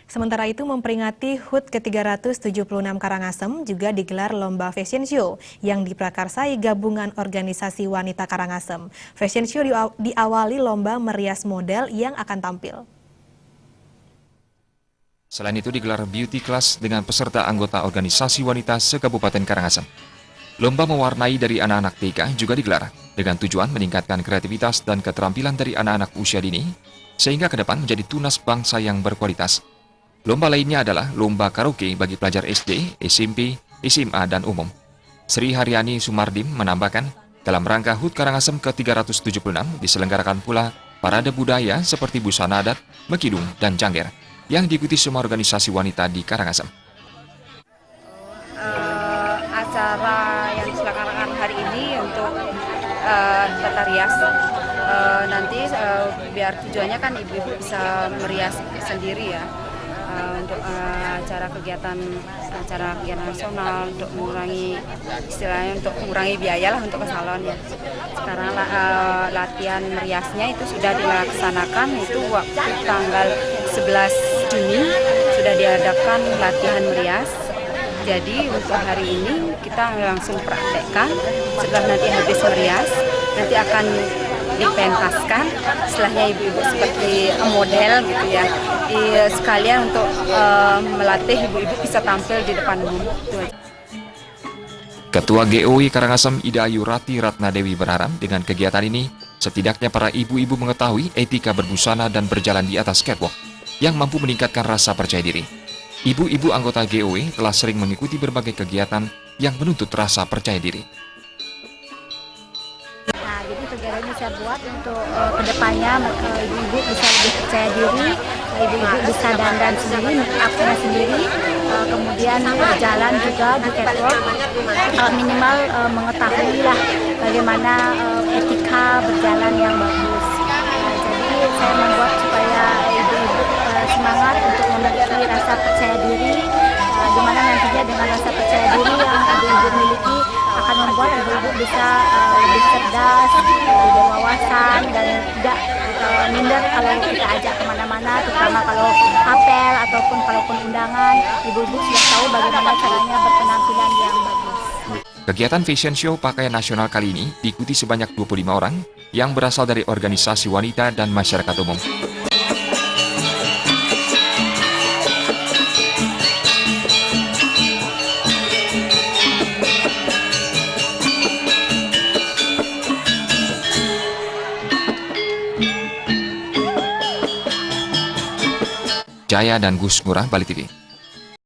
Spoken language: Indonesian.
Sementara itu memperingati HUT ke-376 Karangasem juga digelar Lomba Fashion Show yang diprakarsai Gabungan Organisasi Wanita Karangasem. Fashion Show diawali lomba merias model yang akan tampil. Selain itu digelar beauty class dengan peserta anggota organisasi wanita se-Kabupaten Karangasem. Lomba mewarnai dari anak-anak TK juga digelar dengan tujuan meningkatkan kreativitas dan keterampilan dari anak-anak usia dini sehingga ke depan menjadi tunas bangsa yang berkualitas. Lomba lainnya adalah lomba karaoke bagi pelajar SD, SMP, SMA, dan umum. Sri Haryani Sumardim menambahkan, dalam rangka HUT Karangasem ke-376 diselenggarakan pula parade budaya seperti busana adat, mekidung, dan jangger yang diikuti semua organisasi wanita di Karangasem. Acara yang diselenggarakan hari ini untuk tata rias, nanti biar tujuannya kan ibu-ibu bisa merias sendiri ya, untuk acara kegiatan nasional, untuk mengurangi istilahnya untuk mengurangi biaya lah untuk ke salon ya. Sekarang latihan meriasnya itu sudah dilaksanakan, itu waktu tanggal 11 Juni sudah diadakan latihan merias. Jadi untuk hari ini kita langsung praktekkan, setelah nanti habis merias, nanti akan dipentaskan, setelahnya ibu-ibu seperti model gitu ya, sekalian untuk melatih ibu-ibu bisa tampil di depan umum. Ketua GOI Karangasem Ida Ayu Rati Ratnadewi berharap dengan kegiatan ini, setidaknya para ibu-ibu mengetahui etika berbusana dan berjalan di atas catwalk yang mampu meningkatkan rasa percaya diri. Ibu-ibu anggota GOI telah sering mengikuti berbagai kegiatan yang menuntut rasa percaya diri. Nah, jadi kegiatan ini saya buat untuk kedepannya ibu-ibu bisa lebih percaya diri, ibu-ibu bisa dandan sendiri, make up-nya sendiri, kemudian berjalan juga di catwalk, minimal mengetahui lah bagaimana etika berjalan yang bagus. Nah, jadi saya membuat supaya ibu-ibu semangat untuk memiliki rasa percaya diri, di mana nantinya dengan rasa percaya diri yang ibu-ibu miliki akan membuat ibu-ibu bisa lebih cerdas, lebih berwawasan, dan tidak minder kalau kita ajak kemana-mana, terutama kalau apel ataupun kalaupun undangan, ibu-ibu sudah tahu bagaimana caranya berpenampilan yang bagus. Kegiatan fashion show pakaian nasional kali ini diikuti sebanyak 25 orang yang berasal dari organisasi wanita dan masyarakat umum. Jaya dan Gus Ngurah, Bali TV.